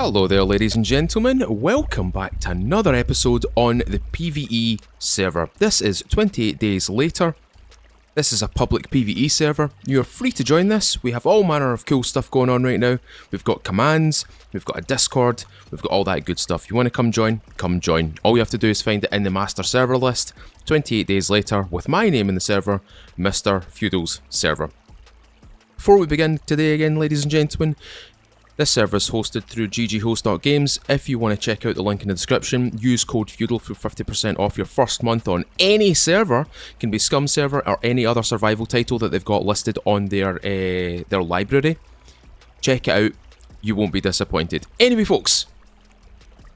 Hello there, ladies and gentlemen. Welcome back to another episode on the PVE server. This is 28 days later. This is a public PVE server. You're free to join this. We have all manner of cool stuff going on right now. We've got commands, we've got a Discord, we've got all that good stuff. You want to come join? Come join. All you have to do is find it in the master server list. 28 days later, with my name in the server, Mr. Feudal's server. Before we begin today again, ladies and gentlemen, this server is hosted through gghost.games. If you want to check out the link in the description, use code FEUDAL for 50% off your first month on any server. It can be SCUM server or any other survival title that they've got listed on their library. Check it out, you won't be disappointed. Anyway folks,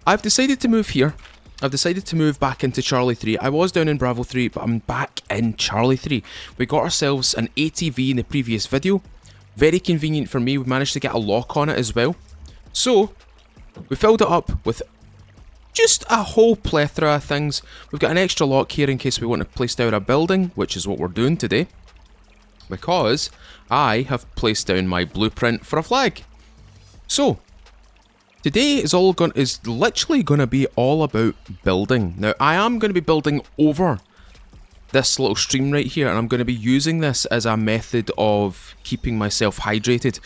I've decided to move here. I've decided to move back into Charlie 3. I was down in Bravo 3, but I'm back in Charlie 3. We got ourselves an ATV in the previous video. Very convenient for me, we managed to get a lock on it as well. So, we filled it up with just a whole plethora of things. We've got an extra lock here in case we want to place down a building, which is what we're doing today. Because I have placed down my blueprint for a flag. So, today is literally going to be all about building. Now, I am going to be building over this little stream right here, and I'm going to be using this as a method of keeping myself hydrated.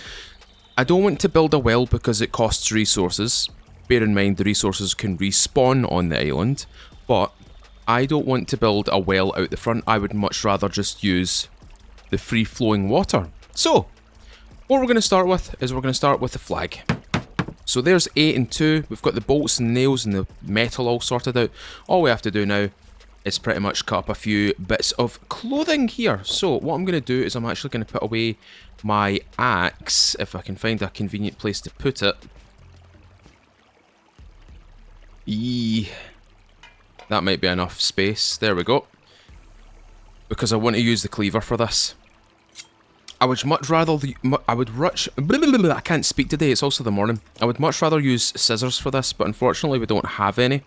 I don't want to build a well because it costs resources. Bear in mind the resources can respawn on the island, but I don't want to build a well out the front. I would much rather just use the free-flowing water. So, what we're going to start with is we're going to start with the flag. So there's 8 and 2. We've got the bolts and nails and the metal all sorted out. All we have to do now is pretty much cut up a few bits of clothing here. So what I'm going to do is I'm actually going to put away my axe, if I can find a convenient place to put it. That might be enough space. There we go. Because I want to use the cleaver for this. I would much rather, I can't speak today, it's also the morning. I would much rather use scissors for this, but unfortunately we don't have any.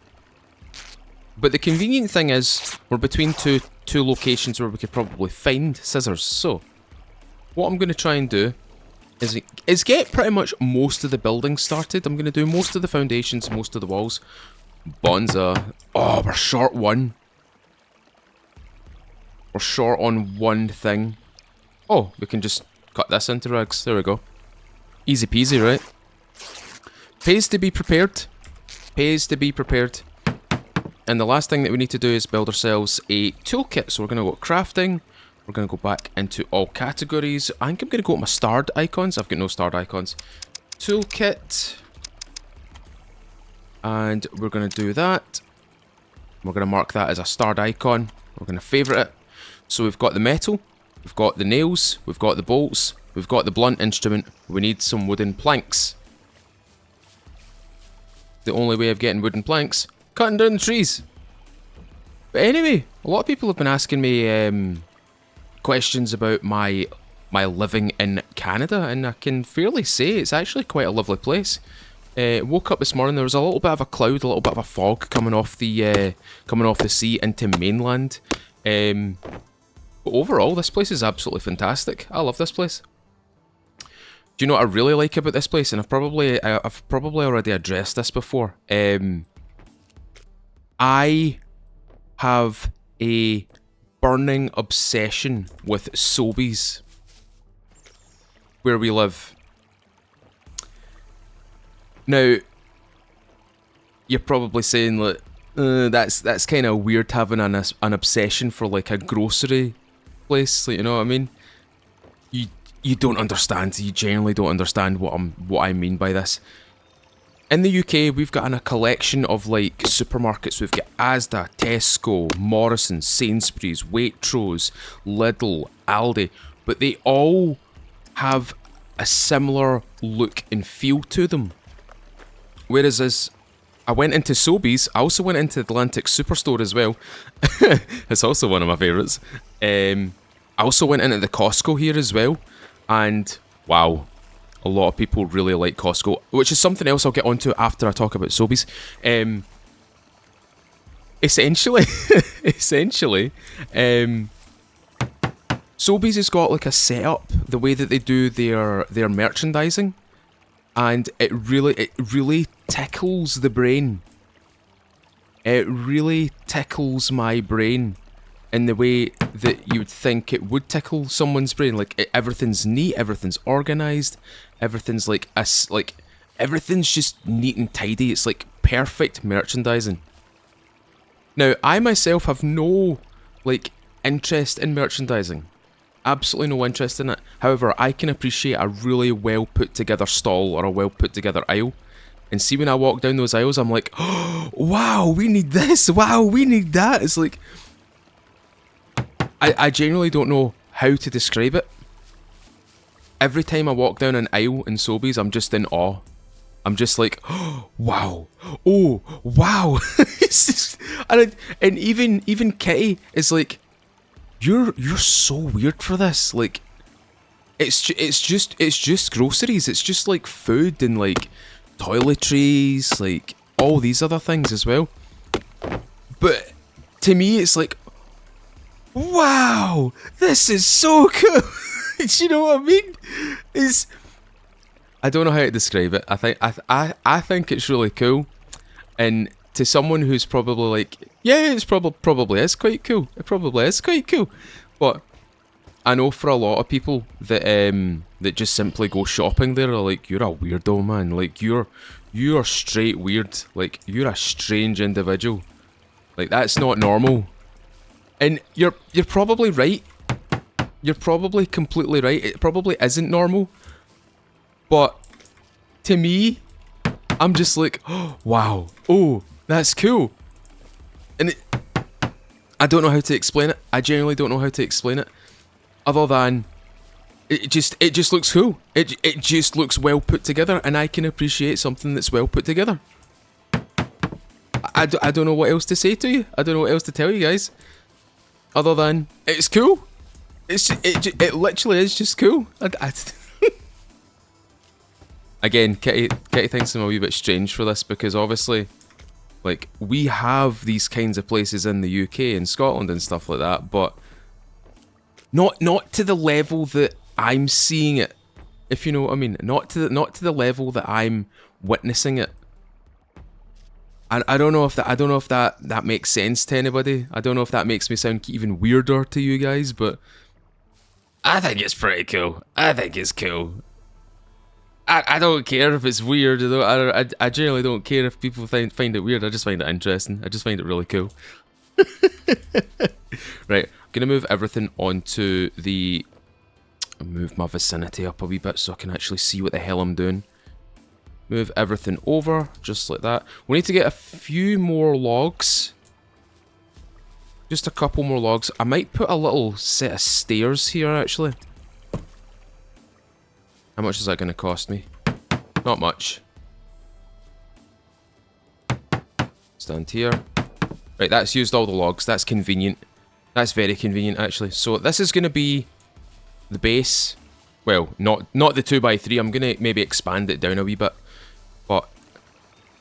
But the convenient thing is, we're between two locations where we could probably find scissors. So, what I'm going to try and do is get pretty much most of the buildings started. I'm going to do most of the foundations, most of the walls. Bonza. Oh, we're short one. We're short on one thing. Oh, we can just cut this into rags. There we go. Easy peasy, right? Pays to be prepared. Pays to be prepared. And the last thing that we need to do is build ourselves a toolkit. So we're going to go crafting. We're going to go back into all categories. I think I'm going to go to my starred icons. I've got no starred icons. Toolkit. And we're going to do that. We're going to mark that as a starred icon. We're going to favourite it. So we've got the metal. We've got the nails. We've got the bolts. We've got the blunt instrument. We need some wooden planks. The only way of getting wooden planks, cutting down the trees. But anyway, a lot of people have been asking me questions about my living in Canada, and I can fairly say it's actually quite a lovely place. Woke up this morning, there was a little bit of a cloud, a little bit of a fog coming off the sea into mainland. But overall, this place is absolutely fantastic. I love this place. Do you know what I really like about this place? And I've probably already addressed this before. I have a burning obsession with Sobeys where we live. Now, you're probably saying that that's kind of weird having an obsession for like a grocery place. Like, you know what I mean? You don't understand. You genuinely don't understand what I mean by this. In the UK, we've got a collection of like supermarkets. We've got Asda, Tesco, Morrisons, Sainsbury's, Waitrose, Lidl, Aldi, but they all have a similar look and feel to them. Whereas as I went into Sobeys, I also went into Atlantic Superstore as well. It's also one of my favourites. I also went into the Costco here as well, and wow. A lot of people really like Costco, which is something else I'll get onto after I talk about Sobeys. Essentially, Sobeys has got like a setup, the way that they do their merchandising. and it really tickles the brain. It really tickles my brain in the way that you would think it would tickle someone's brain. Like, everything's neat, everything's organised, everything's everything's just neat and tidy. It's like perfect merchandising. Now, I myself have no, interest in merchandising. Absolutely no interest in it. However, I can appreciate a really well put together stall or a well put together aisle. And see, when I walk down those aisles, I'm like, oh, wow, we need this. Wow, we need that. It's like, I genuinely don't know how to describe it. Every time I walk down an aisle in Sobeys, I'm just in awe. I'm just like, oh, wow. Oh, wow. and even Kitty is like, you're so weird for this. Like, it's just groceries. It's just like food and like toiletries, like all these other things as well. But to me, it's like, wow, this is so cool. Do you know what I mean? I don't know how to describe it. I think it's really cool, and to someone who's probably like, yeah, it's probably is quite cool. It probably is quite cool, but I know for a lot of people that that just simply go shopping there are like, you're a weirdo, man. Like, you're straight weird. Like, you're a strange individual. Like, that's not normal. And you're probably right. You're probably completely right. It probably isn't normal. But to me, I'm just like, oh, wow. Oh, that's cool. And I don't know how to explain it. I genuinely don't know how to explain it. Other than it just looks cool. It just looks well put together, and I can appreciate something that's well put together. I don't know what else to say to you. I don't know what else to tell you guys. Other than it's cool. It literally is just cool. Again, Kitty thinks I'm a wee bit strange for this, because obviously, like, we have these kinds of places in the UK and Scotland and stuff like that, but not to the level that I'm seeing it, if you know what I mean. Not to the level that I'm witnessing it. And I don't know if that makes sense to anybody. I don't know if that makes me sound even weirder to you guys, but I think it's pretty cool. I think it's cool. I don't care if it's weird. I generally don't care if people find it weird. I just find it interesting. I just find it really cool. Right, I'm gonna move everything onto the... move my vicinity up a wee bit so I can actually see what the hell I'm doing. Move everything over, just like that. We need to get a few more logs. Just a couple more logs. I might put a little set of stairs here, actually. How much is that going to cost me? Not much. Stand here. Right, that's used all the logs. That's convenient. That's very convenient, actually. So this is going to be the base. Well, not the 2x3. I'm going to maybe expand it down a wee bit. But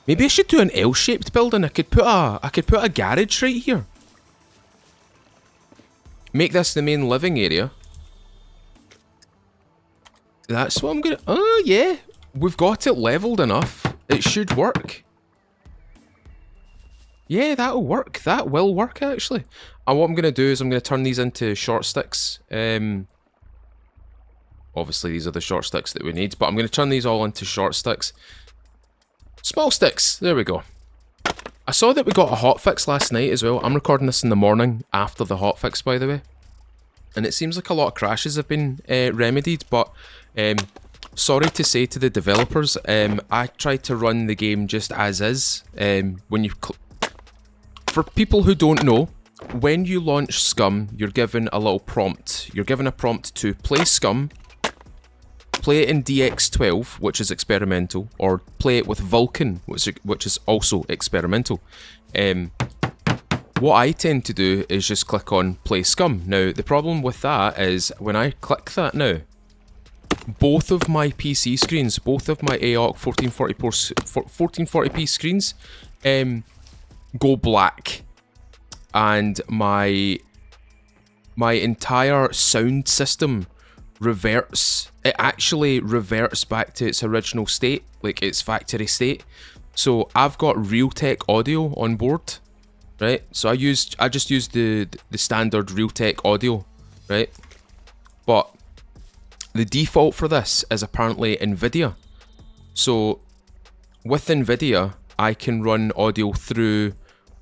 maybe I should do an L-shaped building. I could put a garage right here. Make this the main living area. That's what I'm gonna... oh, yeah. We've got it leveled enough. It should work. Yeah, that'll work. That will work, actually. And what I'm going to do is I'm going to turn these into short sticks. Obviously, these are the short sticks that we need, but I'm going to turn these all into short sticks. Small sticks. There we go. I saw that we got a hotfix last night as well. I'm recording this in the morning after the hotfix, by the way. And it seems like a lot of crashes have been remedied, but sorry to say to the developers, I tried to run the game just as is. When you for people who don't know, when you launch SCUM, you're given a little prompt. You're given a prompt to play SCUM, play it in DX12, which is experimental, or play it with Vulkan, which is also experimental. What I tend to do is just click on play SCUM. Now, the problem with that is when I click that now, both of my PC screens, both of my AOC 1440p screens, go black, and my entire sound system reverts. It actually reverts back to its original state, like its factory state. So I've got Realtek audio on board, right? So I just used the standard Realtek audio, right? But the default for this is apparently NVIDIA. So with NVIDIA, I can run audio through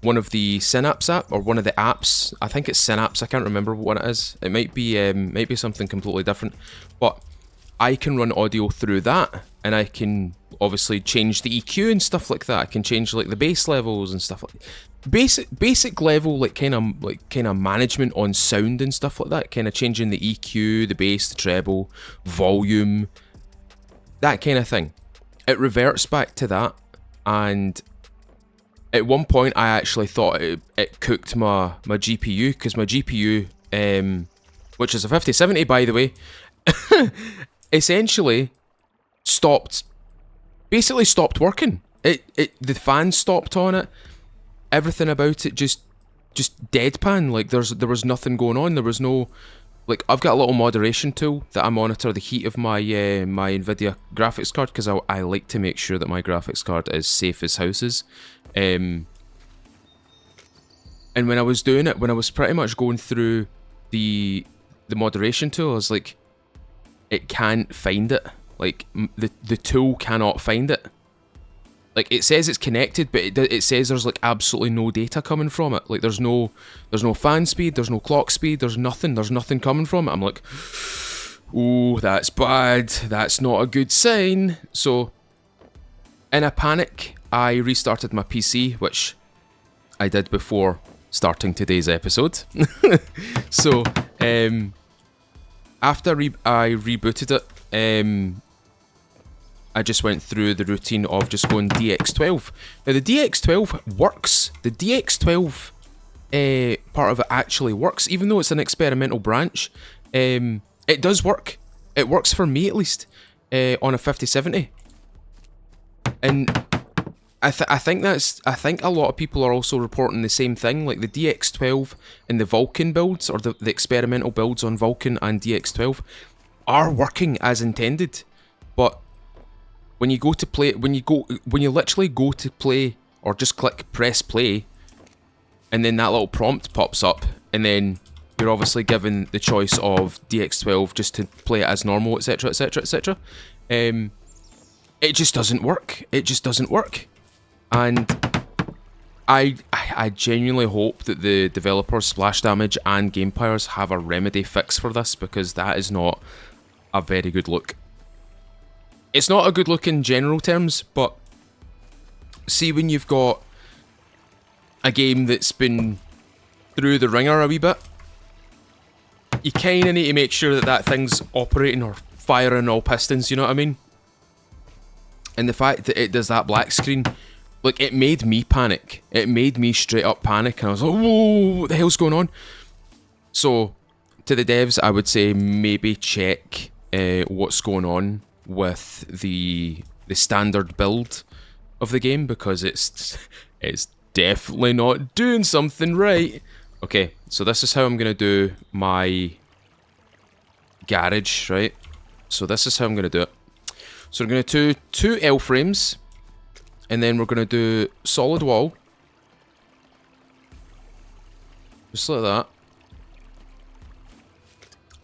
one of the Synapse app, or one of the apps. I think it's Synapse, I can't remember what it is. It might be something completely different. But I can run audio through that, and I can obviously change the EQ and stuff like that. I can change like the bass levels and stuff like basic level, like kind of management on sound and stuff like that. Kind of changing the EQ, the bass, the treble, volume, that kind of thing. It reverts back to that, and at one point I actually thought it cooked my GPU, because my GPU, which is a 5070 by the way, essentially basically stopped working. The fan stopped on it. Everything about it just deadpan. Like there was nothing going on. There was no, like, I've got a little moderation tool that I monitor the heat of my my NVIDIA graphics card, because I like to make sure that my graphics card is safe as houses. And when I was doing it, when I was pretty much going through the moderation tool, I was like, it can't find it. Like the tool cannot find it. Like, it says it's connected, but it says there's like absolutely no data coming from it. Like there's no fan speed, there's no clock speed, there's nothing coming from it. I'm like, ooh, that's bad. That's not a good sign. So in a panic, I restarted my PC, which I did before starting today's episode. So after I rebooted it, I just went through the routine of just going DX12. Now the DX12 works. The DX12 part of it actually works, even though it's an experimental branch. It does work. It works for me at least on a 5070. And I think a lot of people are also reporting the same thing. Like the DX12 and the Vulkan builds, or the experimental builds on Vulkan and DX12, are working as intended. But when you go to play, when you literally go to play, or just press play, and then that little prompt pops up, and then you're obviously given the choice of DX12 just to play it as normal, etc, etc, etc. It just doesn't work. It just doesn't work. And I genuinely hope that the developers, Splash Damage and Gamepires, have a remedy fix for this, because that is not a very good look. It's not a good look in general terms, but see, when you've got a game that's been through the ringer a wee bit, you kind of need to make sure that thing's operating or firing all pistons, you know what I mean? And the fact that it does that black screen, like, it made me panic. It made me straight up panic, and I was like, whoa, what the hell's going on? So, to the devs, I would say maybe check what's going on with the standard build of the game, because it's definitely not doing something right. Okay, so this is how I'm gonna do my garage, right? So this is how I'm gonna do it. So we're gonna do two L frames, and then we're gonna do solid wall, just like that,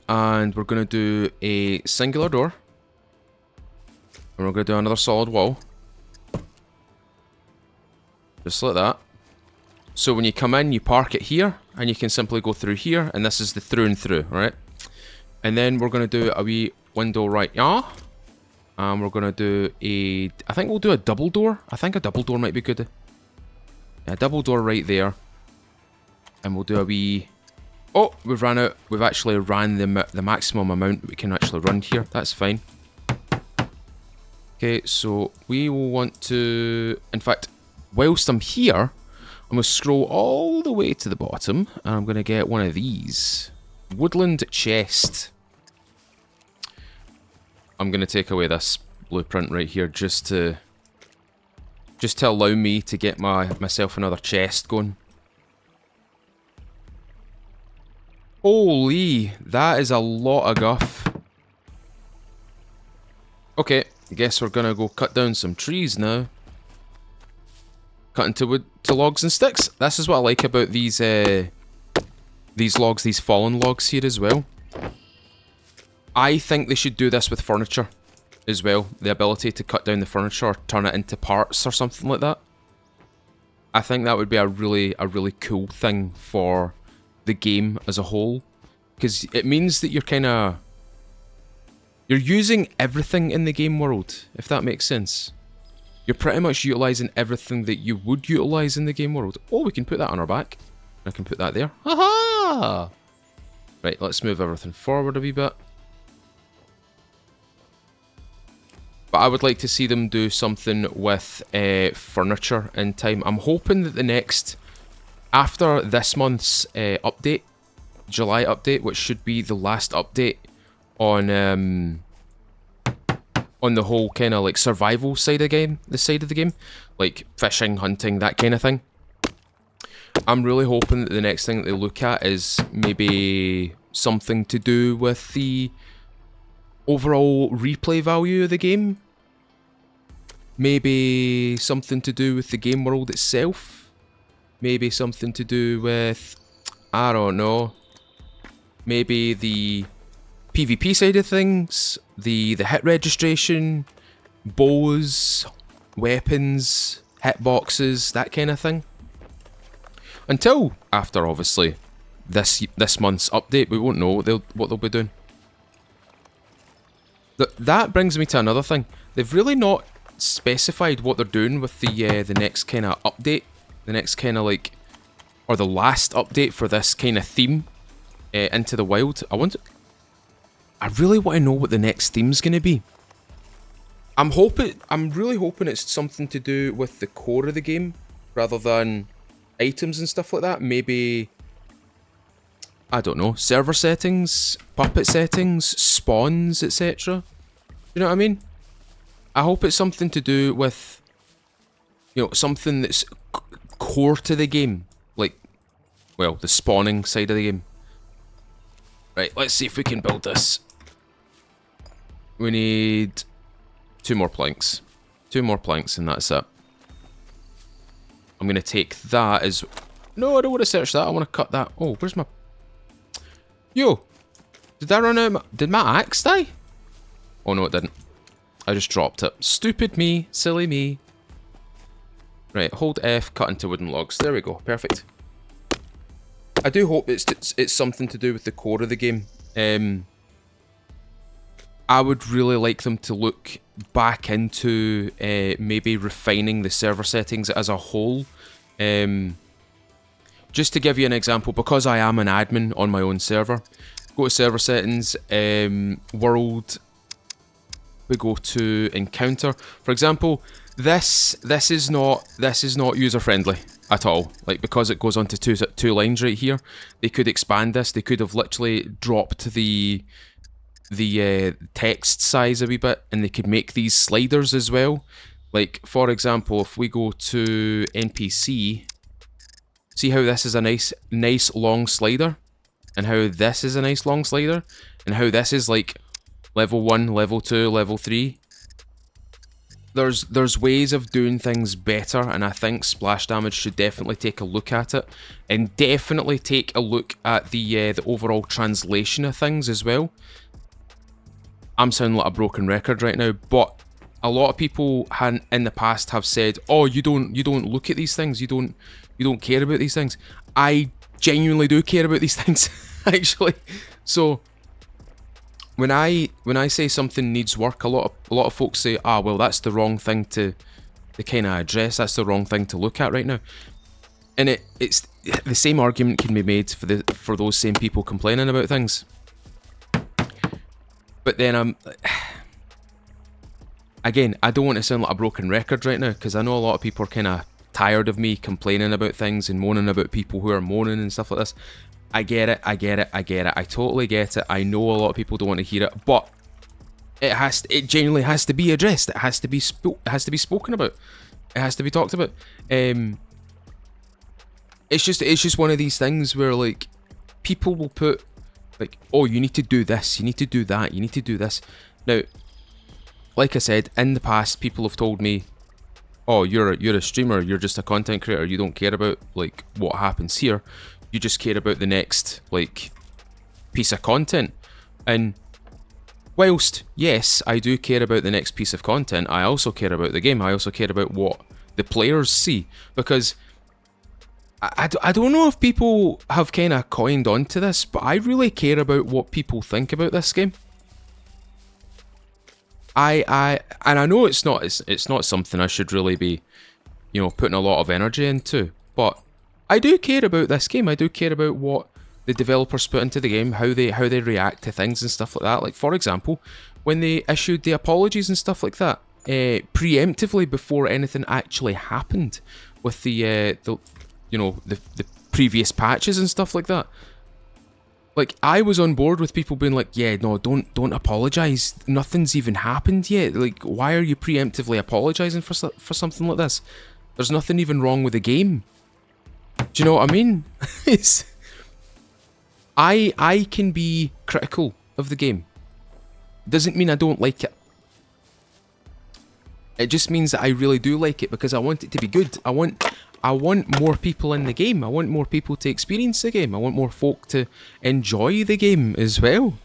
and we're gonna do a singular door. And we're going to do another solid wall. Just like that. So when you come in, you park it here, and you can simply go through here, and this is the through and through, right? And then we're going to do a wee window right here. And we're going to do I think we'll do a double door. I think a double door might be good. Yeah, a double door right there. And we'll do a wee... Oh, we've ran out. We've actually ran the maximum amount we can actually run here. That's fine. Okay, so we will want to... In fact, whilst I'm here, I'm going to scroll all the way to the bottom, and I'm going to get one of these. Woodland chest. I'm going to take away this blueprint right here just to allow me to get myself another chest going. Holy, that is a lot of guff. Okay, guess we're gonna go cut down some trees now. Cut into wood to logs and sticks. This is what I like about these logs, these fallen logs here as well. I think they should do this with furniture as well. The ability to cut down the furniture or turn it into parts or something like that. I think that would be a really cool thing for the game as a whole. Because it means that you're using everything in the game world, if that makes sense. You're pretty much utilising everything that you would utilise in the game world. Oh, we can put that on our back. I can put that there. Haha! Right, let's move everything forward a wee bit. But I would like to see them do something with furniture in time. I'm hoping that the next, after this month's update, July update, which should be the last update on the whole kind of like survival side of the game, like fishing, hunting, that kind of thing. I'm really hoping that the next thing that they look at is maybe something to do with the overall replay value of the game. Maybe something to do with the game world itself. Maybe something to do with, I don't know, maybe the PvP side of things, the hit registration, bows, weapons, hitboxes, that kind of thing. Until after, obviously, this month's update, we won't know what they'll be doing. That brings me to another thing. They've really not specified what they're doing with the next kind of update, the next kind of like, or the last update for this kind of theme into the wild. I really want to know what the next theme's going to be. I'm really hoping it's something to do with the core of the game rather than items and stuff like that. Maybe, I don't know, server settings, puppet settings, spawns, etc. You know what I mean? I hope it's something to do with, you know, something that's core to the game. Like, well, the spawning side of the game. Right, let's see if we can build this. We need 2 more planks. 2 more planks and that's it. I'm going to take that as... No, I don't want to search that. I want to cut that. Oh, where's my... Yo! Did that run out? Did my axe die? Oh, no, it didn't. I just dropped it. Stupid me. Silly me. Right, hold F, cut into wooden logs. There we go. Perfect. I do hope it's something to do with the core of the game. I would really like them to look back into maybe refining the server settings as a whole. Just to give you an example, because I am an admin on my own server, go to server settings, world, we go to encounter. For example, this is not user friendly at all. Like, because it goes on to two lines right here, they could expand this. They could have literally dropped the text size a wee bit, and they could make these sliders as well. Like, for example, if we go to NPC, see how this is a nice long slider, and how this is a nice long slider, and how this is like level 1, level 2, level 3. There's ways of doing things better, and I think Splash Damage should definitely take a look at it, and definitely take a look at the overall translation of things as well. I'm sounding like a broken record right now, but a lot of people in the past have said, "Oh, you don't look at these things. You don't care about these things." I genuinely do care about these things, actually. So when I say something needs work, a lot of folks say, "Ah, well, that's the wrong thing to kind of address. That's the wrong thing to look at right now." And it's the same argument can be made for those same people complaining about things. But then again, I don't want to sound like a broken record right now, because I know a lot of people are kind of tired of me complaining about things and moaning about people who are moaning and stuff like this. I get it. I totally get it. I know a lot of people don't want to hear it, but it genuinely has to be addressed. It has to be spoken about. It has to be talked about. It's just one of these things where, like, people will put, like, "Oh, you need to do this, you need to do that, you need to do this." Now, like I said, in the past, people have told me, "Oh, you're a streamer. You're just a content creator. You don't care about like what happens here. You just care about the next like piece of content." And whilst yes, I do care about the next piece of content, I also care about the game. I also care about what the players see, because I don't know if people have kind of coined onto this, but I really care about what people think about this game. And I know it's not something I should really be, you know, putting a lot of energy into, but I do care about this game. I do care about what the developers put into the game, how they react to things and stuff like that. Like, for example, when they issued the apologies and stuff like that, preemptively before anything actually happened with the previous patches and stuff like that. Like, I was on board with people being like, yeah, no, don't apologise. Nothing's even happened yet. Like, why are you preemptively apologising for something like this? There's nothing even wrong with the game. Do you know what I mean? I can be critical of the game. Doesn't mean I don't like it. It just means that I really do like it because I want it to be good. I want more people in the game. I want more people to experience the game. I want more folk to enjoy the game as well.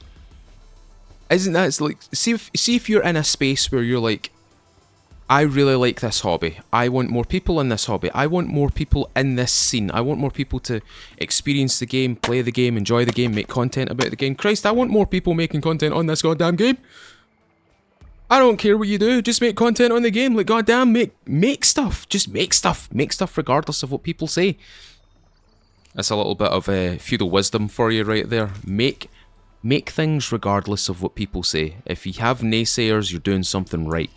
Isn't that, it's like, see if you're in a space where you're like, I really like this hobby. I want more people in this hobby. I want more people in this scene. I want more people to experience the game, play the game, enjoy the game, make content about the game. Christ, I want more people making content on this goddamn game. I don't care what you do, just make content on the game. Like, goddamn, make stuff. Just make stuff. Make stuff regardless of what people say. That's a little bit of feudal wisdom for you right there. Make things regardless of what people say. If you have naysayers, you're doing something right.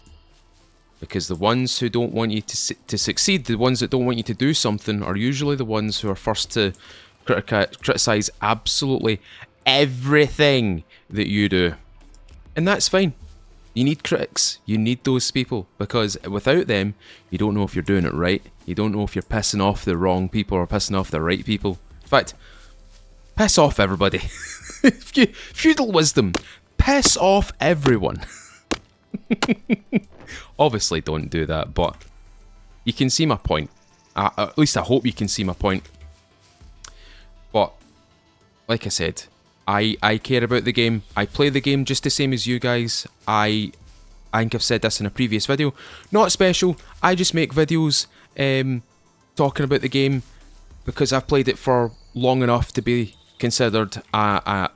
Because the ones who don't want you to succeed, the ones that don't want you to do something, are usually the ones who are first to criticise absolutely everything that you do. And that's fine. You need critics. You need those people, because without them, you don't know if you're doing it right. You don't know if you're pissing off the wrong people or pissing off the right people. In fact, piss off everybody. Feudal wisdom. Piss off everyone. Obviously, don't do that, but you can see my point. At least I hope you can see my point. But, like I said, I care about the game. I play the game just the same as you guys. I think I've said this in a previous video. Not special. I just make videos talking about the game because I've played it for long enough to be considered a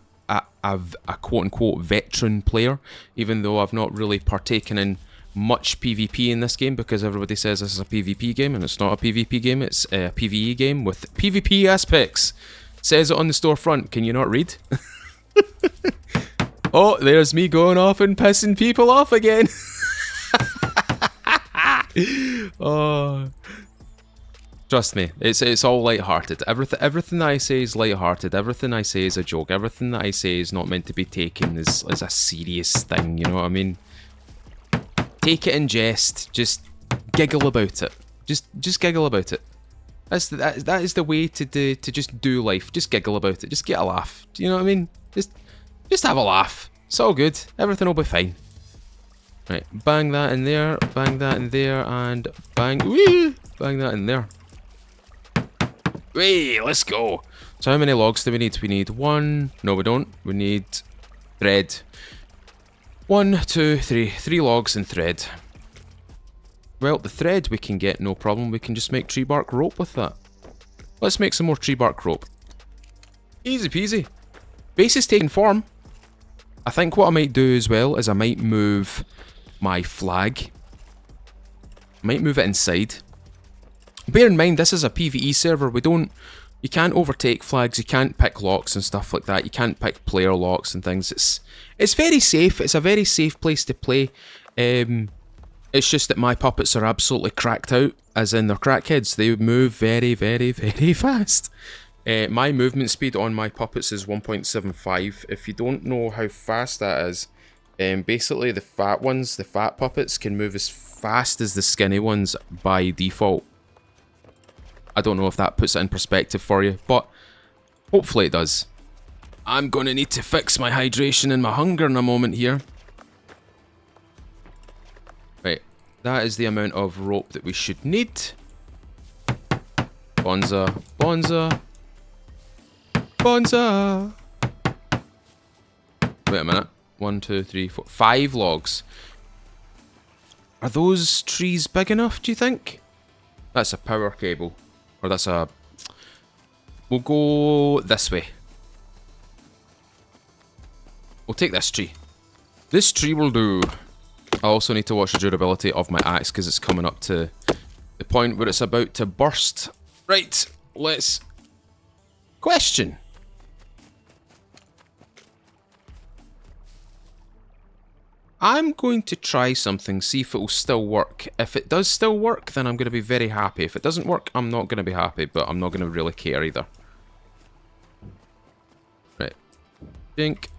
quote-unquote veteran player, even though I've not really partaken in much PvP in this game, because everybody says this is a PvP game, and it's not a PvP game, it's a PvE game with PvP aspects. Says it on the storefront. Can you not read? Oh, there's me going off and pissing people off again. Oh, trust me, it's all light-hearted. Everything that I say is light-hearted. Everything I say is a joke. Everything that I say is not meant to be taken as a serious thing. You know what I mean? Take it in jest. Just giggle about it. Just giggle about it. That is the way to just do life. Just giggle about it. Just get a laugh. Do you know what I mean? Just have a laugh. It's all good. Everything will be fine. Right, bang that in there, bang that in there, and bang, whee, bang that in there. Whee, let's go. So how many logs do we need? We need one. No, we don't. We need thread. 1, 2, 3. 3 logs and thread. Well, the thread we can get, no problem. We can just make tree bark rope with that. Let's make some more tree bark rope. Easy peasy. Base is taking form. I think what I might do as well is I might move my flag. I might move it inside. Bear in mind, this is a PvE server. You can't overtake flags, you can't pick locks and stuff like that. You can't pick player locks and things. It's very safe. It's a very safe place to play. It's just that my puppets are absolutely cracked out, as in they're crackheads. They move very, very, very fast. My movement speed on my puppets is 1.75. If you don't know how fast that is, basically the fat ones, the fat puppets, can move as fast as the skinny ones by default. I don't know if that puts it in perspective for you, but hopefully it does. I'm going to need to fix my hydration and my hunger in a moment here. That is the amount of rope that we should need. Bonza, bonza, bonza. Wait a minute. 1, 2, 3, 4, 5 logs. Are those trees big enough, do you think? That's a power cable. Or that's a... We'll go this way. We'll take this tree. This tree will do. I also need to watch the durability of my axe because it's coming up to the point where it's about to burst. Right, let's... Question. I'm going to try something, see if it will still work. If it does still work, then I'm going to be very happy. If it doesn't work, I'm not going to be happy, but I'm not going to really care either. Right. Dink.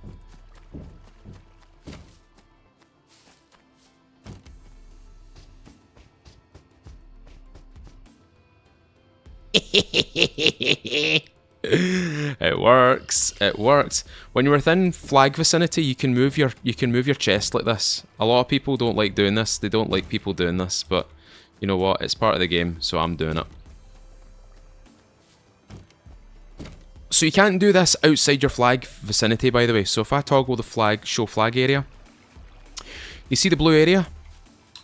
It works. It works. When you're within flag vicinity, you can move your chest like this. A lot of people don't like doing this. They don't like people doing this, but you know what? It's part of the game, so I'm doing it. So you can't do this outside your flag vicinity, by the way. So if I toggle the flag, show flag area, you see the blue area?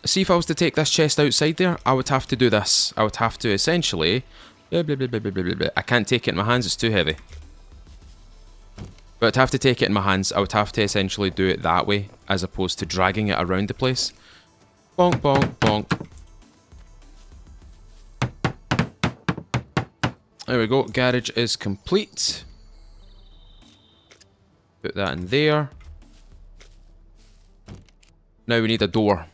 See, if I was to take this chest outside there, I would have to do this. I would have to essentially... I can't take it in my hands, it's too heavy. But to have to take it in my hands, I would have to essentially do it that way, as opposed to dragging it around the place. Bonk, bonk, bonk. There we go, garage is complete. Put that in there. Now we need a door.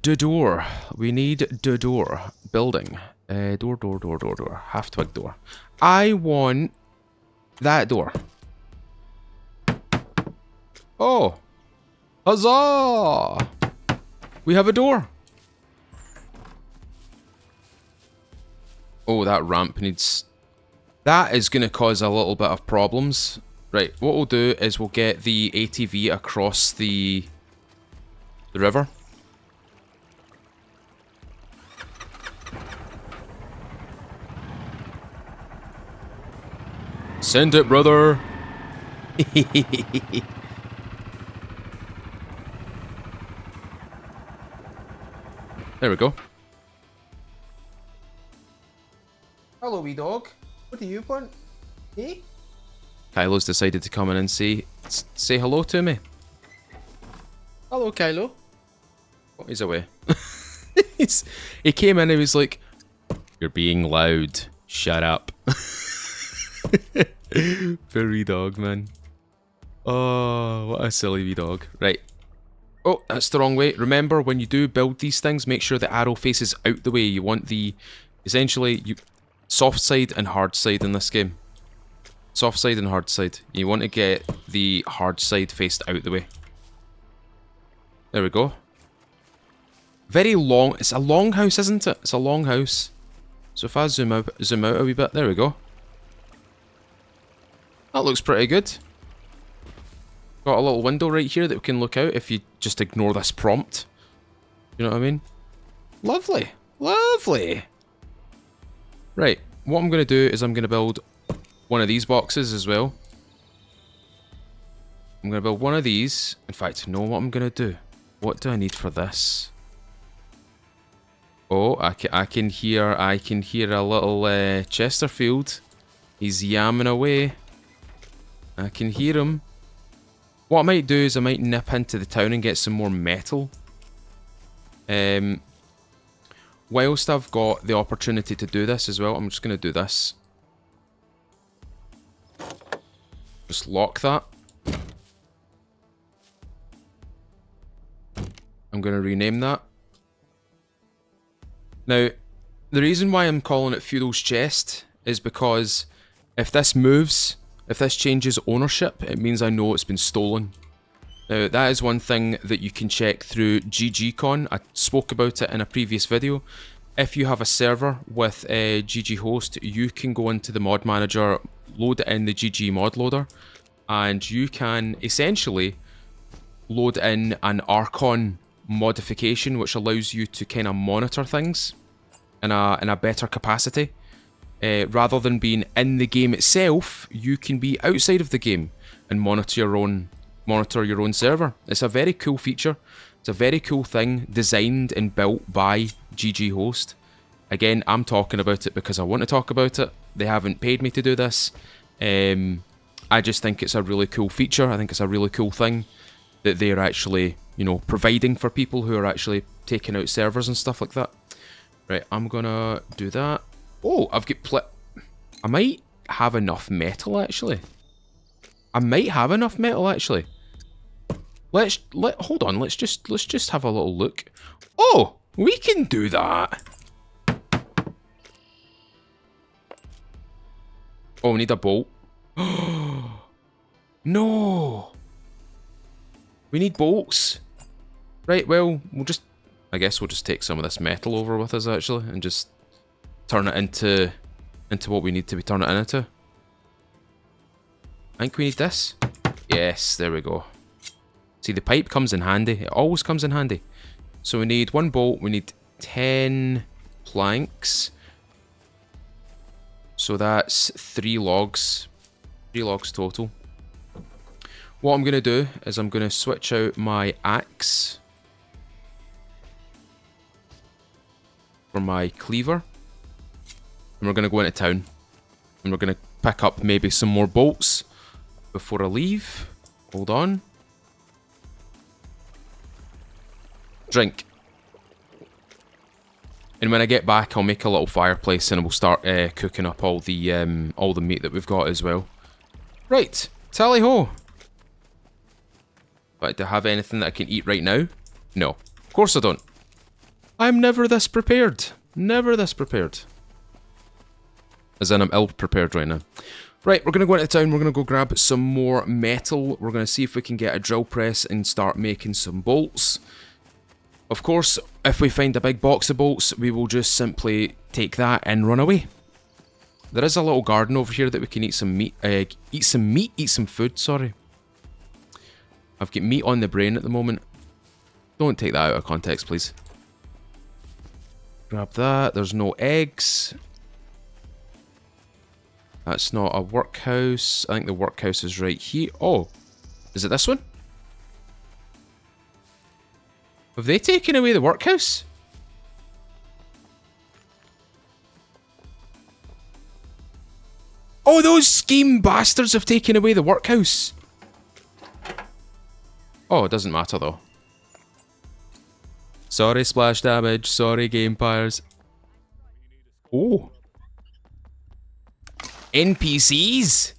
The door. We need the door. Building. Door. Half twig door. I want that door. Oh! Huzzah! We have a door. Oh, that ramp needs... That is going to cause a little bit of problems. Right, what we'll do is we'll get the ATV across the river. Send it, brother. There we go. Hello, wee dog. What do you want? Eh? Kylo's decided to come in and say hello to me. Hello, Kylo. Oh, he's away. He came in and he was like, "You're being loud. Shut up." Poor wee dog, man. Oh, what a silly wee dog. Right. Oh, that's the wrong way. Remember, when you do build these things, make sure the arrow faces out the way. You want the, essentially, soft side and hard side in this game. Soft side and hard side. You want to get the hard side faced out the way. There we go. Very long. It's a long house, isn't it? It's a long house. So if I zoom out a wee bit, there we go. That looks pretty good. Got a little window right here that we can look out if you just ignore this prompt. You know what I mean? Lovely. Lovely. Right. What I'm going to do is I'm going to build one of these boxes as well. I'm going to build one of these. In fact, know what I'm going to do? What do I need for this? Oh, I can hear a little Chesterfield. He's yamming away. I can hear him. What I might do is I might nip into the town and get some more metal. Whilst I've got the opportunity to do this as well, I'm just going to do this. Just lock that. I'm going to rename that. Now, the reason why I'm calling it Feudal's Chest is because if this moves... If this changes ownership, it means I know it's been stolen. Now, that is one thing that you can check through GGCon. I spoke about it in a previous video. If you have a server with a GG host, you can go into the mod manager, load it in the GG mod loader, and you can essentially load in an Archon modification which allows you to kind of monitor things in a better capacity. Rather than being in the game itself, you can be outside of the game and monitor your own server. It's a very cool feature. It's a very cool thing designed and built by GG Host. Again, I'm talking about it because I want to talk about it. They haven't paid me to do this. I just think it's a really cool feature. I think it's a really cool thing that they're actually, you know, providing for people who are actually taking out servers and stuff like that. Right, I'm gonna do that. Oh, I've got I might have enough metal actually. Hold on, let's just have a little look. Oh, we can do that. Oh, we need a bolt. No. We need bolts. Right, well, I guess we'll just take some of this metal over with us actually and just turn it into what we need to be turning it into. I think we need this. Yes, there we go. See, the pipe comes in handy. It always comes in handy. So we need 1 bolt. We need 10 planks. So that's 3 logs. 3 logs total. What I'm going to do is I'm going to switch out my axe for my cleaver. And we're going to go into town. And we're going to pick up maybe some more bolts before I leave. Hold on. Drink. And when I get back, I'll make a little fireplace and we'll start cooking up all the meat that we've got as well. Right, tally ho. But do I have anything that I can eat right now? No, of course I don't. I'm never this prepared. Never this prepared. As in, I'm ill prepared right now. Right, we're going to go into town. We're going to go grab some more metal. We're going to see if we can get a drill press and start making some bolts. Of course, if we find a big box of bolts, we will just simply take that and run away. There is a little garden over here that we can eat some meat. Eat some food, sorry. I've got meat on the brain at the moment. Don't take that out of context, please. Grab that. There's no eggs. That's not a workhouse. I think the workhouse is right here. Oh, is it this one? Have they taken away the workhouse? Oh, those scheme bastards have taken away the workhouse. Oh, it doesn't matter though. Sorry, splash damage. Sorry, game pyres. Oh. NPCs?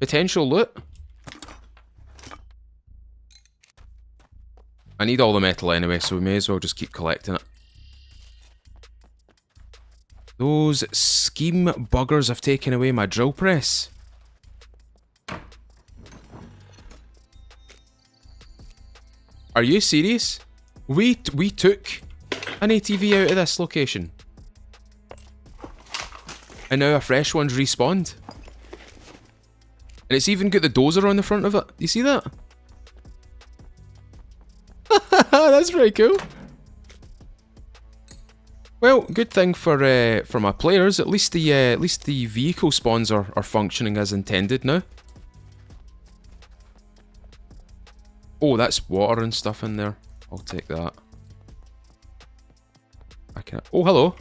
Potential loot? I need all the metal anyway, so we may as well just keep collecting it. Those scheme buggers have taken away my drill press. Are you serious? We took an ATV out of this location. And now a fresh one's respawned. And it's even got the dozer on the front of it. You see that? That's pretty cool. Well, good thing for my players. At least the vehicle spawns are functioning as intended now. Oh, that's water and stuff in there. I'll take that. I can. Oh, hello.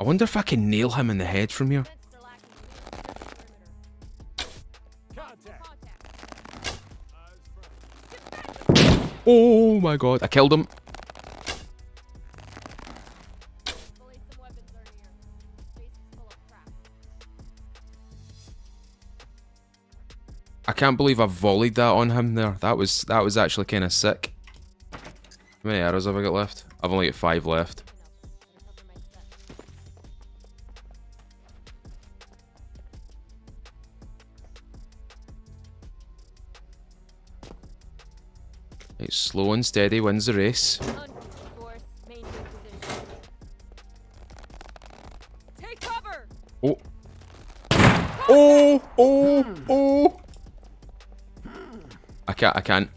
I wonder if I can nail him in the head from here. Oh my god, I killed him. I can't believe I volleyed that on him there. That was actually kind of sick. How many arrows have I got left? I've only got 5 left. Right, slow and steady wins the race. Oh. Oh, oh, oh. I can't.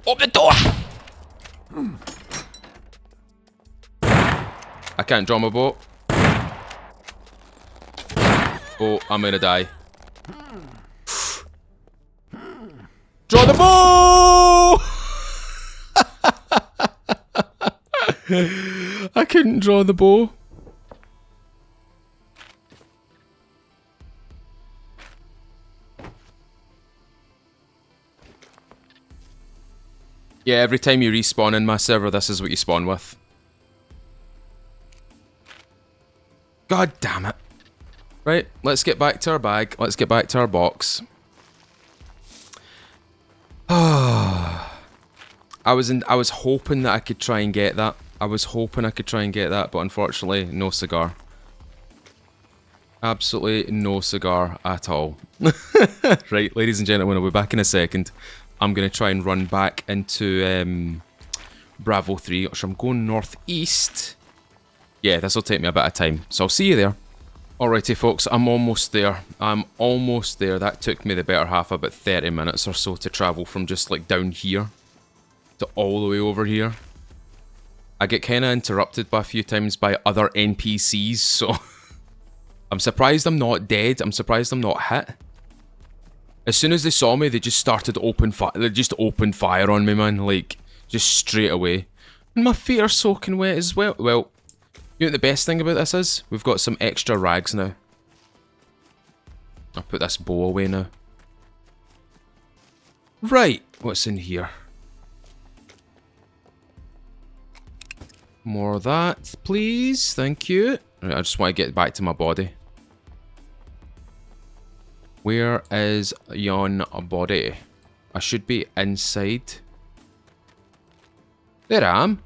Open the door! I can't draw my bow. Oh, I'm gonna die. Draw the bow! I couldn't draw the bow. Yeah, every time you respawn in my server, this is what you spawn with. God damn it. Right, let's get back to our bag. Let's get back to our box. I was hoping that I could try and get that. But unfortunately, no cigar. Absolutely no cigar at all. Right, ladies and gentlemen, I'll be back in a second. I'm going to try and run back into Bravo 3, which I'm going northeast. Yeah, this will take me a bit of time, so I'll see you there. Alrighty folks, I'm almost there. That took me the better half, about 30 minutes or so to travel from just like down here to all the way over here. I get kind of interrupted by a few times by other NPCs, so I'm surprised I'm not dead. I'm surprised I'm not hit. As soon as they saw me, they just started open fire. They just opened fire on me, man. Like, just straight away. And my feet are soaking wet as well. Well, you know what the best thing about this is? We've got some extra rags now. I'll put this bow away now. Right, what's in here? More of that, please. Thank you. Right, I just want to get back to my body. Where is yon body? I should be inside. There I am.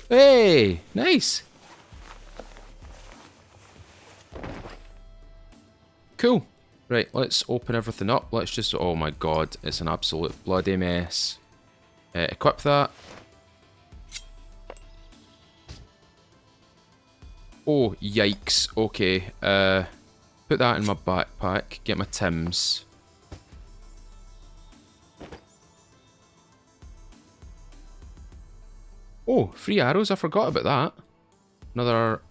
Hey, nice. Cool. Right, let's open everything up. Let's just... Oh my god, it's an absolute bloody mess. Equip that. Oh, yikes. Okay, put that in my backpack. Get my Tims. Oh, free arrows. I forgot about that. Another...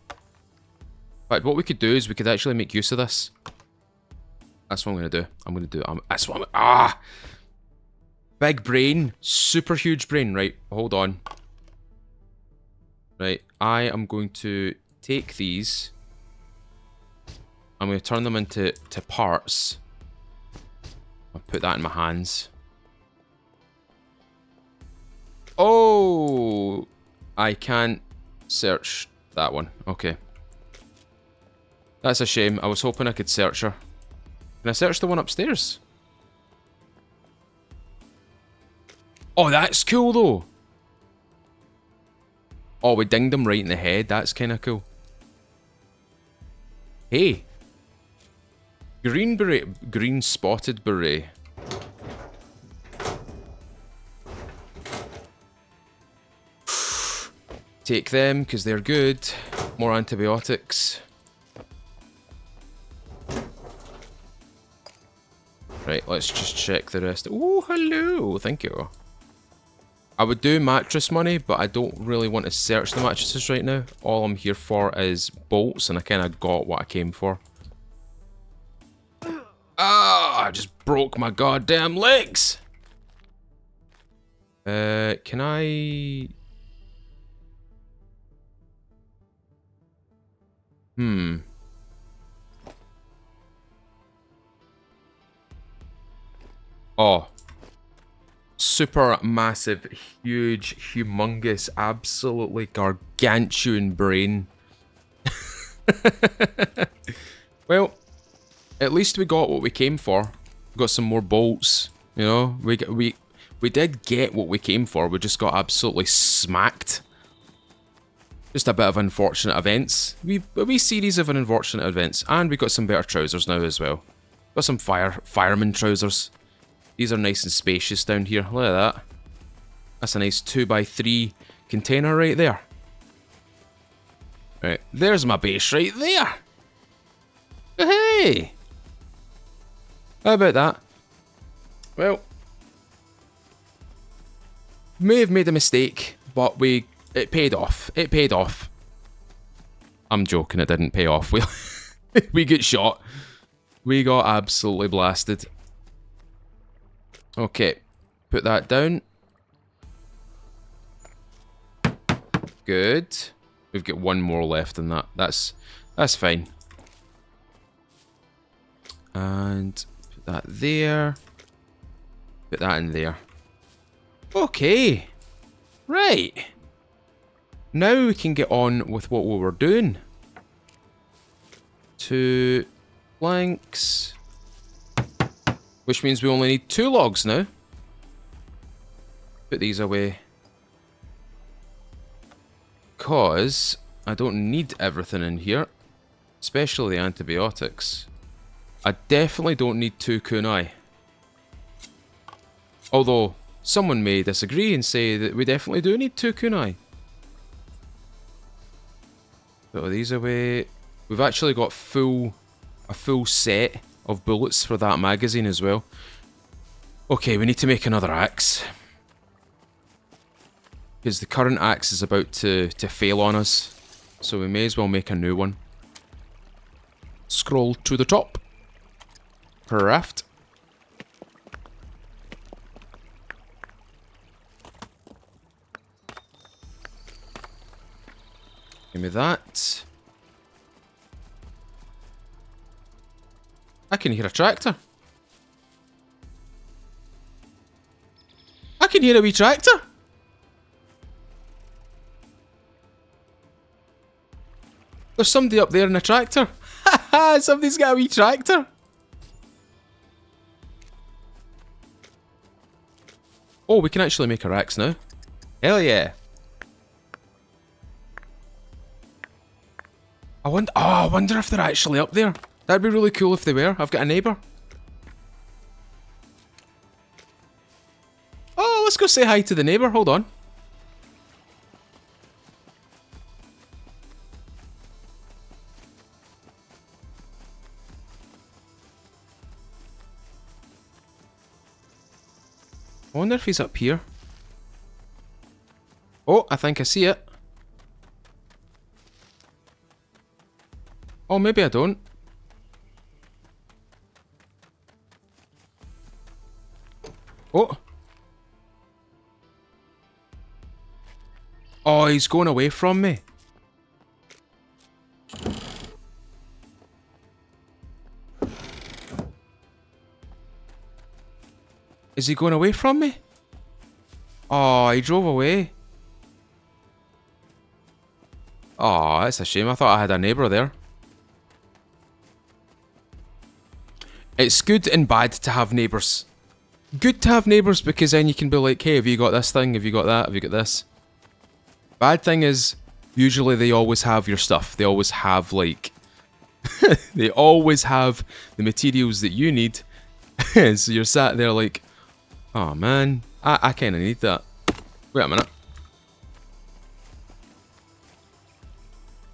Right, what we could do is we could actually make use of this. That's what I'm going to do. That's what I'm... Big brain. Super huge brain. Right, hold on. Right, I am going to take these... I'm going to turn them into parts. I'll put that in my hands. Oh! I can't search that one. Okay. That's a shame. I was hoping I could search her. Can I search the one upstairs? Oh, that's cool though. Oh, we dinged him right in the head. That's kind of cool. Hey. Green beret, green spotted beret. Take them because they're good. More antibiotics. Right, let's just check the rest. Oh, hello. Thank you. I would do mattress money, but I don't really want to search the mattresses right now. All I'm here for is bolts, and I kind of got what I came for. Ah, I just broke my goddamn legs. Can I... Oh. Super massive, huge, humongous, absolutely gargantuan brain. Well, at least we got what we came for. We got some more bolts, you know. We did get what we came for. We just got absolutely smacked. Just a bit of unfortunate events. A wee series of unfortunate events, and we got some better trousers now as well. Got some fireman trousers. These are nice and spacious down here. Look at that. That's a nice 2x3 container right there. Right, there's my base right there. Hey! How about that? Well, May have made a mistake, but it paid off. It paid off. I'm joking, it didn't pay off. We get shot. We got absolutely blasted. Okay, put that down. Good. We've got one more left in that. That's fine. And put that there. Put that in there. Okay. Right. Now we can get on with what we were doing. 2 planks. Which means we only need 2 logs now. Put these away. Because I don't need everything in here. Especially the antibiotics. I definitely don't need 2 kunai. Although, someone may disagree and say that we definitely do need 2 kunai. Put all these away. We've actually got a full set of bullets for that magazine as well. Okay, we need to make another axe. Because the current axe is about to fail on us. So we may as well make a new one. Scroll to the top. Craft. Give me that. I can hear a tractor. I can hear a wee tractor. There's somebody up there in a tractor. Haha, somebody's got a wee tractor. Oh, we can actually make a axe now. Hell yeah. I wonder if they're actually up there. That'd be really cool if they were. I've got a neighbour. Oh, let's go say hi to the neighbour. Hold on. I wonder if he's up here. Oh, I think I see it. Oh, maybe I don't. Oh. Oh, he's going away from me. Is he going away from me? Oh, he drove away. Oh, that's a shame. I thought I had a neighbour there. It's good and bad to have neighbours. Good to have neighbours because then you can be like, hey, have you got this thing? Have you got that? Have you got this? Bad thing is, usually they always have your stuff. They always have, like... they always have the materials that you need. So you're sat there like, oh man, I kind of need that. Wait a minute.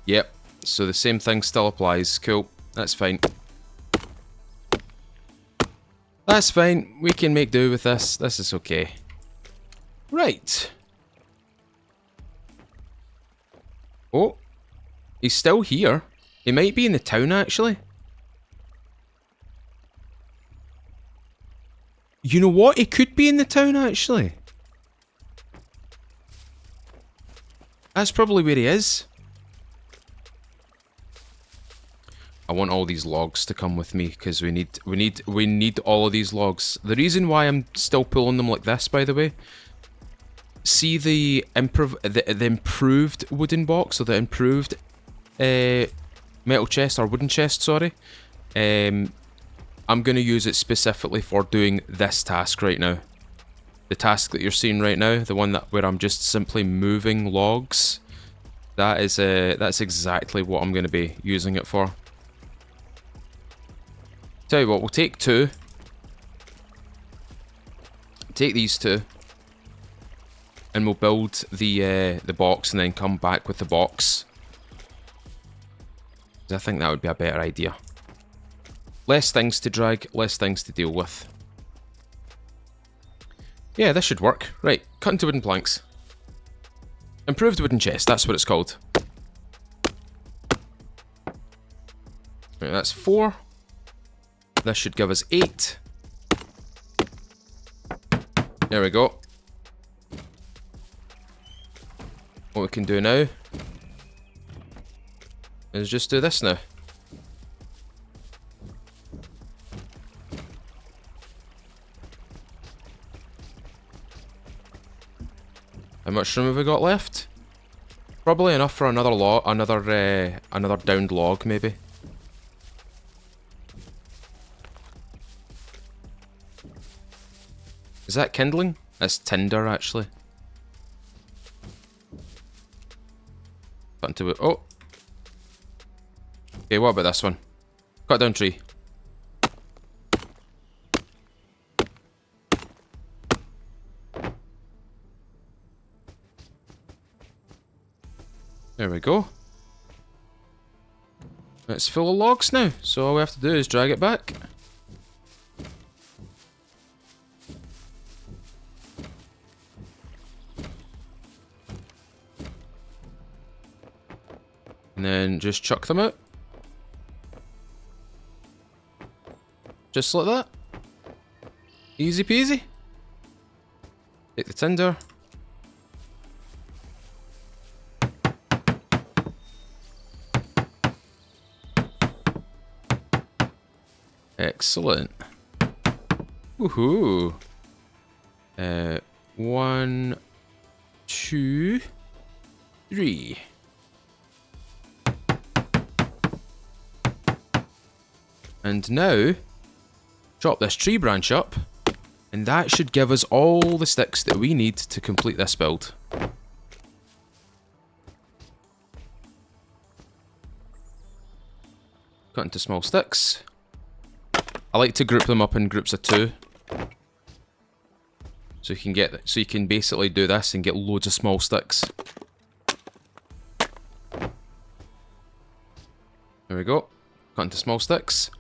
Yep, so the same thing still applies. Cool, that's fine. That's fine, we can make do with this. This is okay. Right. Oh, he's still here. He might be in the town, actually. You know what? He could be in the town, actually. That's probably where he is. I want all these logs to come with me because we need all of these logs. The reason why I'm still pulling them like this, by the way. See the improved wooden box, or the improved metal chest, or wooden chest, sorry. I'm going to use it specifically for doing this task right now. The task that you're seeing right now, the one where I'm just simply moving logs. That's exactly what I'm going to be using it for. Tell you what, we'll take 2. Take these 2. And we'll build the box and then come back with the box. I think that would be a better idea. Less things to drag, less things to deal with. Yeah, this should work. Right, cut into wooden planks. Improved wooden chest, that's what it's called. Right, that's 4. This should give us 8. There we go. What we can do now is just do this now. How much room have we got left? Probably enough for another another downed log, maybe. Is that kindling? That's tinder, actually. Cut into it. Oh. Okay, what about this one? Cut down tree. There we go. It's full of logs now, so all we have to do is drag it back. And then just chuck them out. Just like that. Easy peasy. Take the tinder. Excellent. Woohoo. 1, 2, 3. And now, chop this tree branch up, and that should give us all the sticks that we need to complete this build. Cut into small sticks. I like to group them up in groups of 2. So you can basically do this and get loads of small sticks. There we go. Cut into small sticks.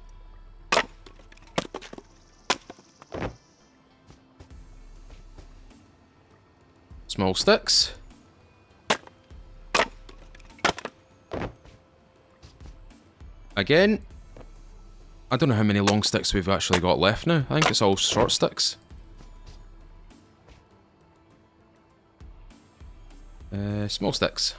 Small sticks. Again. I don't know how many long sticks we've actually got left now. I think it's all short sticks. Small sticks.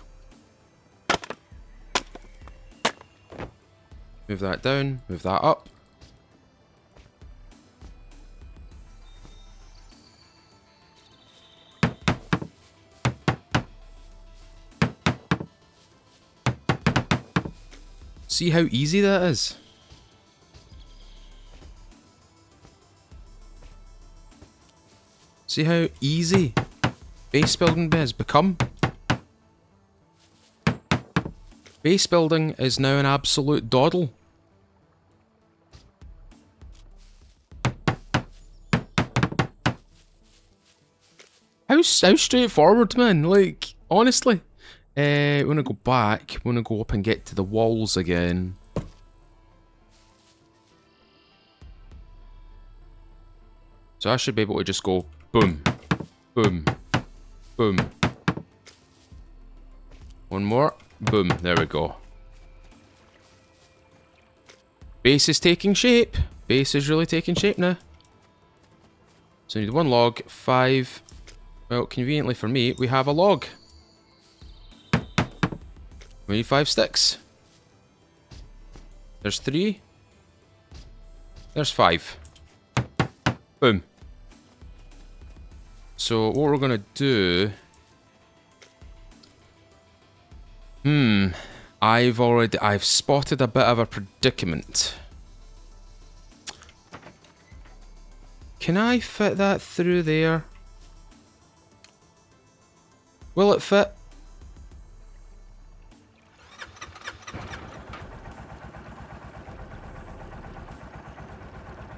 Move that down, move that up. See how easy that is? See how easy base building has become? Base building is now an absolute doddle. How straightforward, man. Like, honestly. We want to go back. We want to go up and get to the walls again. So I should be able to just go boom, boom, boom. One more. Boom. There we go. Base is taking shape. Base is really taking shape now. So we need 1 log, 5. Well, conveniently for me, we have a log. We need 5 sticks. There's 3. There's 5. Boom. So what we're gonna do... I've spotted a bit of a predicament. Can I fit that through there? Will it fit?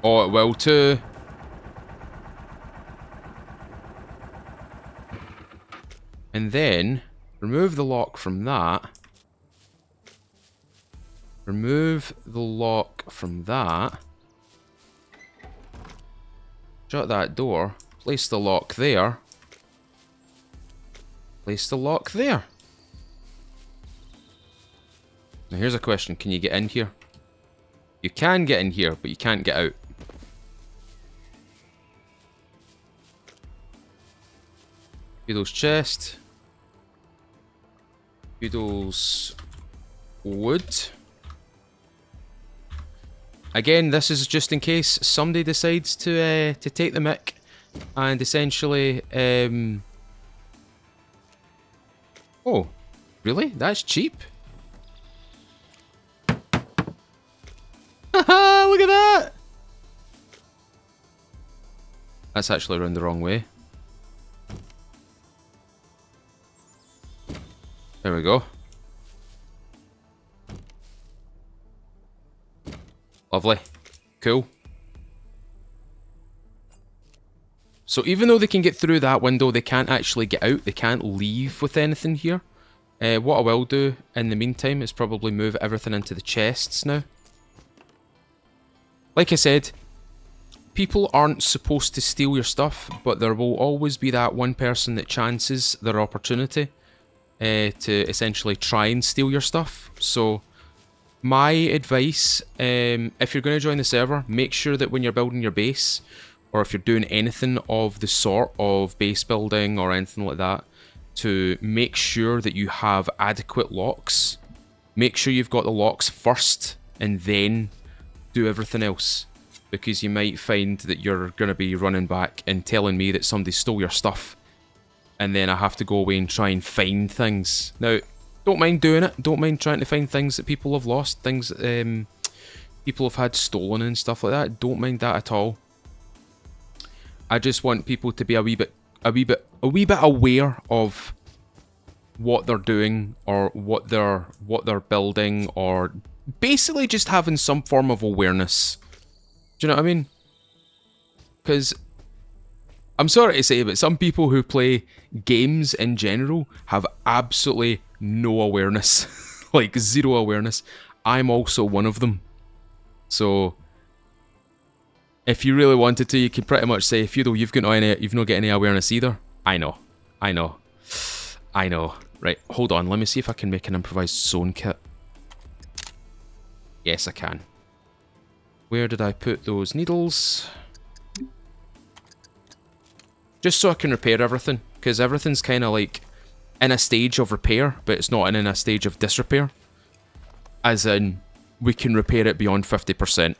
Oh, it will too. And then, remove the lock from that. Remove the lock from that. Shut that door. Place the lock there. Place the lock there. Now here's a question. Can you get in here? You can get in here, but you can't get out. Kudos chest. Kudos wood. Again, this is just in case somebody decides to take the mick and essentially oh, really? That's cheap? Haha, look at that! That's actually around the wrong way. There we go. Lovely. Cool. So even though they can get through that window, they can't actually get out. They can't leave with anything here. What I will do in the meantime is probably move everything into the chests now. Like I said, people aren't supposed to steal your stuff, but there will always be that one person that chances their opportunity to essentially try and steal your stuff. So my advice, if you're going to join the server, make sure that when you're building your base, or if you're doing anything of the sort of base building or anything like that, to make sure that you have adequate locks. Make sure you've got the locks first, and then do everything else. Because you might find that you're going to be running back and telling me that somebody stole your stuff, and then I have to go away and try and find things. Now, don't mind doing it. Don't mind trying to find things that people have lost, things that people have had stolen and stuff like that. Don't mind that at all. I just want people to be a wee bit aware of what they're doing, or what they're building, or basically just having some form of awareness. Do you know what I mean? Because I'm sorry to say, but some people who play games in general have absolutely no awareness. Like, zero awareness. I'm also one of them. So if you really wanted to, you could pretty much say, Feudal, you've not got any awareness either. I know. Right, hold on, let me see if I can make an improvised zone kit. Yes, I can. Where did I put those needles? Just so I can repair everything, because everything's kind of like in a stage of repair, but it's not in a stage of disrepair. As in, we can repair it beyond 50%.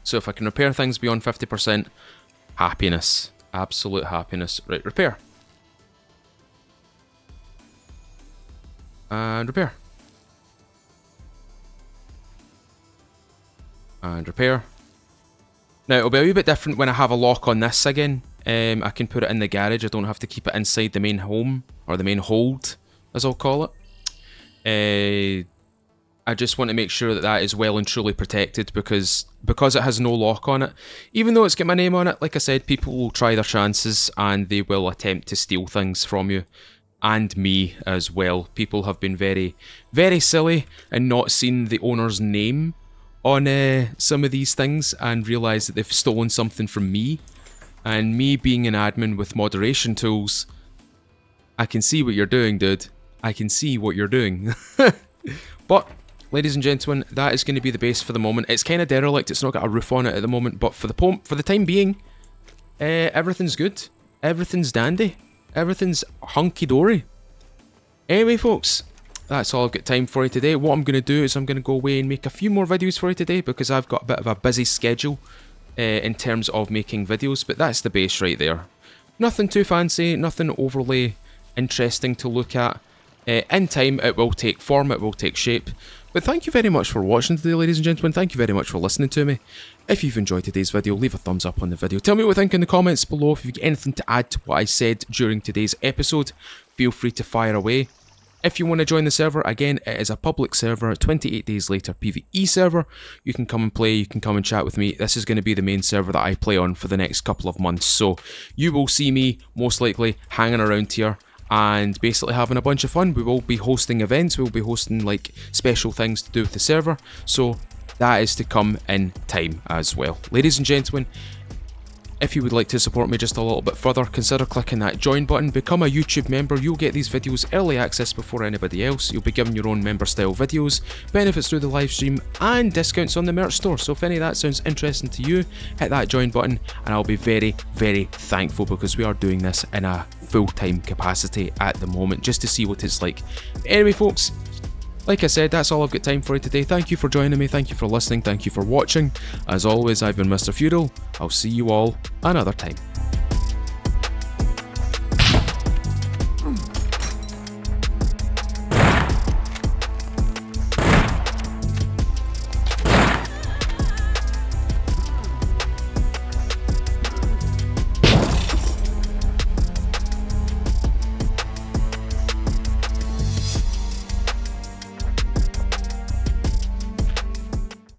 So if I can repair things beyond 50%, happiness. Absolute happiness. Right, repair. And repair. And repair. Now, it'll be a wee bit different when I have a lock on this again. I can put it in the garage. I don't have to keep it inside the main home, or the main hold, as I'll call it. I just want to make sure that that is well and truly protected, because it has no lock on it. Even though it's got my name on it, like I said, people will try their chances and they will attempt to steal things from you. And me as well. People have been very, very silly and not seen the owner's name on some of these things and realised that they've stolen something from me. And me being an admin with moderation tools, I can see what you're doing, dude. I can see what you're doing. But, ladies and gentlemen, that is going to be the base for the moment. It's kind of derelict, it's not got a roof on it at the moment, but for the time being, everything's good. Everything's dandy. Everything's hunky-dory. Anyway, folks, that's all I've got time for you today. What I'm going to do is I'm going to go away and make a few more videos for you today, because I've got a bit of a busy schedule in terms of making videos, but that's the base right there. Nothing too fancy, nothing overly interesting to look at. In time, it will take form, it will take shape. But thank you very much for watching today, ladies and gentlemen. Thank you very much for listening to me. If you've enjoyed today's video, leave a thumbs up on the video. Tell me what you think in the comments below. If you've got anything to add to what I said during today's episode, feel free to fire away. If you want to join the server, again, it is a public server, 28 days later PVE server. You can come and play, you can come and chat with me. This is going to be the main server that I play on for the next couple of months. So you will see me, most likely, hanging around here and basically having a bunch of fun. We will be hosting events, we will be hosting like special things to do with the server, so that is to come in time as well. Ladies and gentlemen, If you would like to support me just a little bit further, consider clicking that join button, become a YouTube member. You'll get these videos early access before anybody else. You'll be given your own member style videos, benefits through the live stream, and discounts on the merch store. So if any of that sounds interesting to you, hit that join button and I'll be very, very thankful, because we are doing this in a full-time capacity at the moment just to see what it's like. Anyway folks, like I said, that's all I've got time for today. Thank you for joining me, thank you for listening, thank you for watching. As always, I've been Mr. Feudal. I'll see you all another time.